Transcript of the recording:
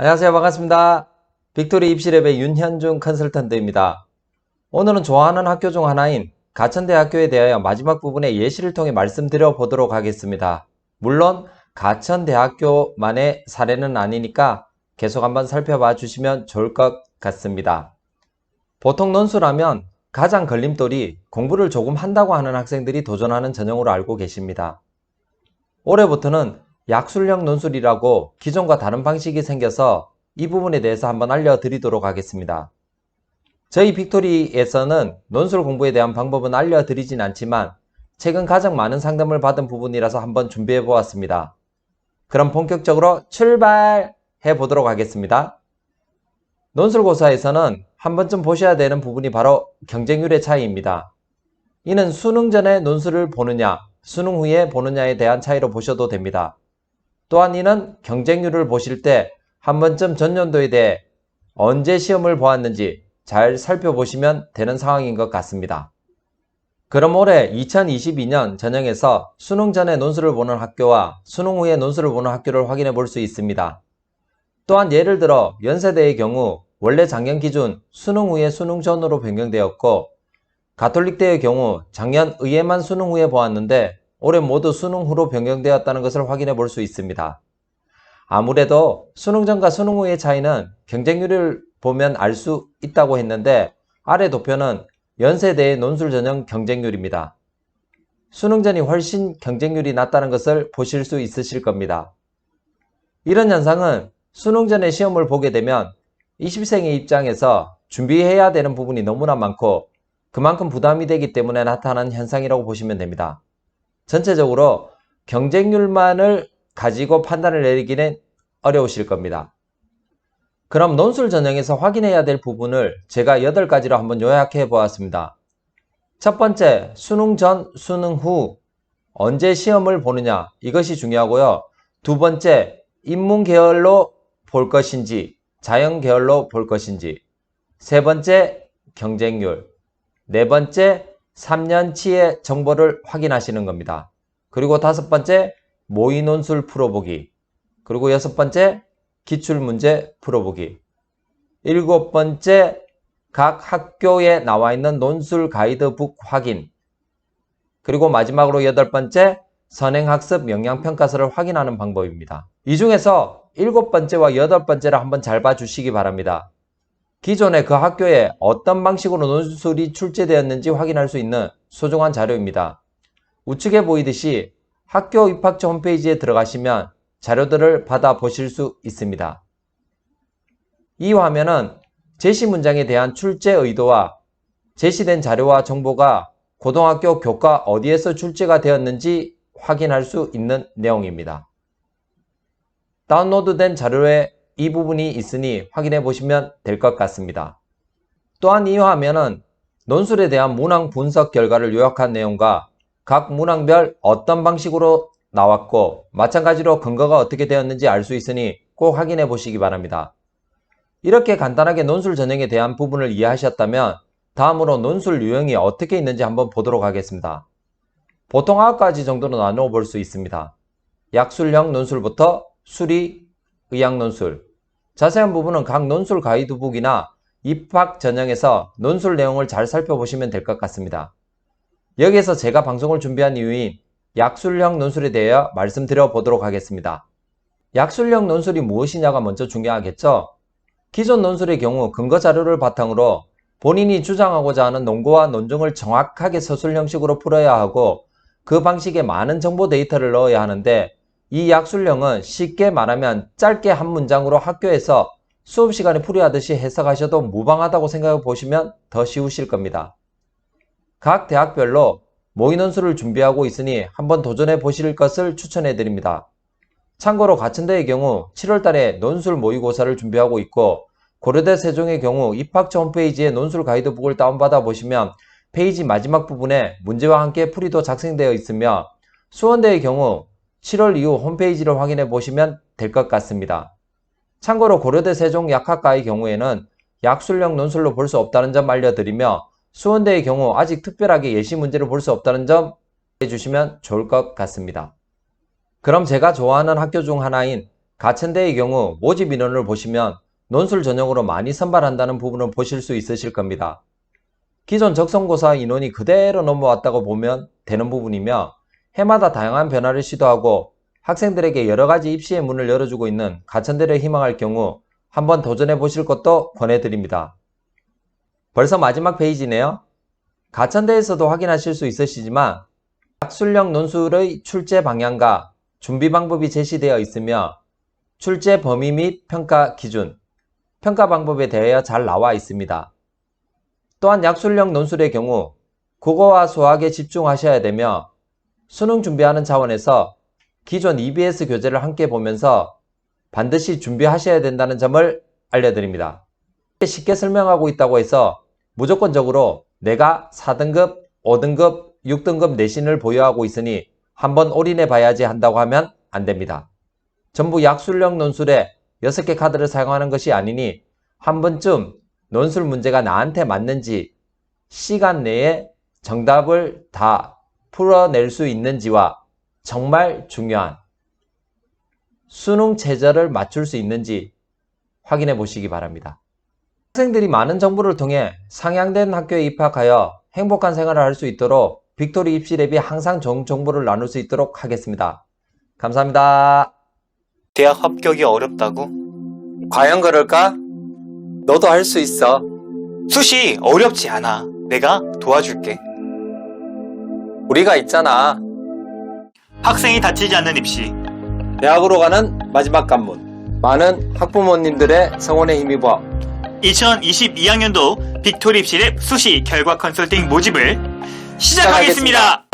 안녕하세요. 반갑습니다. 빅토리 입시랩의 윤현중 컨설턴트입니다. 오늘은 좋아하는 학교 중 하나인 가천대학교에 대하여 마지막 부분의 예시를 통해 말씀드려 보도록 하겠습니다. 물론 가천대학교만의 사례는 아니니까 계속 한번 살펴봐 주시면 좋을 것 같습니다. 보통 논술하면 가장 걸림돌이 공부를 조금 한다고 하는 학생들이 도전하는 전형으로 알고 계십니다. 올해부터는 약술형 논술이라고 기존과 다른 방식이 생겨서 이 부분에 대해서 한번 알려드리도록 하겠습니다. 저희 빅토리에서는 논술 공부에 대한 방법은 알려드리진 않지만 최근 가장 많은 상담을 받은 부분이라서 한번 준비해 보았습니다. 그럼 본격적으로 출발해 보도록 하겠습니다. 논술고사에서는 한 번쯤 보셔야 되는 부분이 바로 경쟁률의 차이입니다. 이는 수능 전에 논술을 보느냐, 수능 후에 보느냐에 대한 차이로 보셔도 됩니다. 또한 이는 경쟁률을 보실 때 한 번쯤 전년도에 대해 언제 시험을 보았는지 잘 살펴보시면 되는 상황인 것 같습니다. 그럼 올해 2022년 전형에서 수능 전에 논술을 보는 학교와 수능 후에 논술을 보는 학교를 확인해 볼 수 있습니다. 또한 예를 들어 연세대의 경우 원래 작년 기준 수능 후에 수능 전으로 변경되었고, 가톨릭대의 경우 작년 의예만 수능 후에 보았는데 올해 모두 수능 후로 변경되었다는 것을 확인해 볼 수 있습니다. 아무래도 수능 전과 수능 후의 차이는 경쟁률을 보면 알 수 있다고 했는데 아래 도표는 연세대의 논술 전형 경쟁률입니다. 수능 전이 훨씬 경쟁률이 낮다는 것을 보실 수 있으실 겁니다. 이런 현상은 수능 전에 시험을 보게 되면 20생의 입장에서 준비해야 되는 부분이 너무나 많고 그만큼 부담이 되기 때문에 나타나는 현상이라고 보시면 됩니다. 전체적으로 경쟁률만을 가지고 판단을 내리기는 어려우실 겁니다. 그럼 논술 전형에서 확인해야 될 부분을 제가 8가지로 한번 요약해 보았습니다. 첫 번째, 수능 전, 수능 후 언제 시험을 보느냐, 이것이 중요하고요. 두 번째, 인문 계열로 볼 것인지 자연 계열로 볼 것인지. 세 번째, 경쟁률. 네 번째, 3년치의 정보를 확인하시는 겁니다. 그리고 다섯 번째, 모의 논술 풀어보기. 그리고 여섯 번째, 기출문제 풀어보기. 일곱 번째, 각 학교에 나와 있는 논술 가이드북 확인. 그리고 마지막으로 여덟 번째, 선행학습 영양평가서를 확인하는 방법입니다. 이 중에서 일곱 번째와 여덟 번째를 한번 잘 봐주시기 바랍니다. 기존에 그 학교에 어떤 방식으로 논술이 출제되었는지 확인할 수 있는 소중한 자료입니다. 우측에 보이듯이 학교 입학처 홈페이지에 들어가시면 자료들을 받아보실 수 있습니다. 이 화면은 제시 문장에 대한 출제 의도와 제시된 자료와 정보가 고등학교 교과 어디에서 출제가 되었는지 확인할 수 있는 내용입니다. 다운로드된 자료에 이 부분이 있으니 확인해 보시면 될 것 같습니다. 또한 이 화면은 논술에 대한 문항 분석 결과를 요약한 내용과 각 문항별 어떤 방식으로 나왔고 마찬가지로 근거가 어떻게 되었는지 알 수 있으니 꼭 확인해 보시기 바랍니다. 이렇게 간단하게 논술 전형에 대한 부분을 이해하셨다면 다음으로 논술 유형이 어떻게 있는지 한번 보도록 하겠습니다. 보통 9가지 정도로 나누어 볼 수 있습니다. 약술형 논술부터 수리, 의학 논술. 자세한 부분은 각 논술 가이드북이나 입학 전형에서 논술 내용을 잘 살펴보시면 될 것 같습니다. 여기에서 제가 방송을 준비한 이유인 약술형 논술에 대해 말씀드려 보도록 하겠습니다. 약술형 논술이 무엇이냐가 먼저 중요하겠죠? 기존 논술의 경우 근거 자료를 바탕으로 본인이 주장하고자 하는 논거와 논증을 정확하게 서술 형식으로 풀어야 하고 그 방식에 많은 정보 데이터를 넣어야 하는데, 이 약술형은 쉽게 말하면 짧게 한 문장으로 학교에서 수업 시간에 풀이하듯이 해석하셔도 무방하다고 생각해 보시면 더 쉬우실 겁니다. 각 대학별로 모의 논술을 준비하고 있으니 한번 도전해 보실 것을 추천해 드립니다. 참고로 가천대의 경우 7월달에 논술 모의고사를 준비하고 있고, 고려대 세종의 경우 입학처 홈페이지에 논술 가이드북을 다운받아 보시면 페이지 마지막 부분에 문제와 함께 풀이도 작성되어 있으며, 수원대의 경우 7월 이후 홈페이지를 확인해 보시면 될 것 같습니다. 참고로 고려대 세종 약학과의 경우에는 약술형 논술로 볼 수 없다는 점 알려드리며, 수원대의 경우 아직 특별하게 예시 문제를 볼 수 없다는 점 해주시면 좋을 것 같습니다. 그럼 제가 좋아하는 학교 중 하나인 가천대의 경우 모집 인원을 보시면 논술 전형으로 많이 선발한다는 부분을 보실 수 있으실 겁니다. 기존 적성고사 인원이 그대로 넘어왔다고 보면 되는 부분이며 해마다 다양한 변화를 시도하고 학생들에게 여러가지 입시의 문을 열어주고 있는 가천대를 희망할 경우 한번 도전해 보실 것도 권해드립니다. 벌써 마지막 페이지네요. 가천대에서도 확인하실 수 있으시지만 약술형 논술의 출제 방향과 준비 방법이 제시되어 있으며 출제 범위 및 평가 기준, 평가 방법에 대하여 잘 나와 있습니다. 또한 약술형 논술의 경우 국어와 수학에 집중하셔야 되며 수능 준비하는 차원에서 기존 EBS 교재를 함께 보면서 반드시 준비하셔야 된다는 점을 알려드립니다. 쉽게 설명하고 있다고 해서 무조건적으로 내가 4등급, 5등급, 6등급 내신을 보유하고 있으니 한번 올인해 봐야지 한다고 하면 안 됩니다. 전부 약술형 논술에 6개 카드를 사용하는 것이 아니니 한 번쯤 논술 문제가 나한테 맞는지 시간 내에 정답을 다 풀어낼 수 있는지와 정말 중요한 수능 최저를 맞출 수 있는지 확인해 보시기 바랍니다. 학생들이 많은 정보를 통해 상향된 학교에 입학하여 행복한 생활을 할 수 있도록 빅토리 입시랩이 항상 좋은 정보를 나눌 수 있도록 하겠습니다. 감사합니다. 대학 합격이 어렵다고? 과연 그럴까? 너도 할 수 있어. 수시 어렵지 않아. 내가 도와줄게. 우리가 있잖아. 학생이 다치지 않는 입시. 대학으로 가는 마지막 관문. 많은 학부모님들의 성원에 힘입어 2022학년도 빅토리 입시랩 수시 결과 컨설팅 모집을 시작하겠습니다.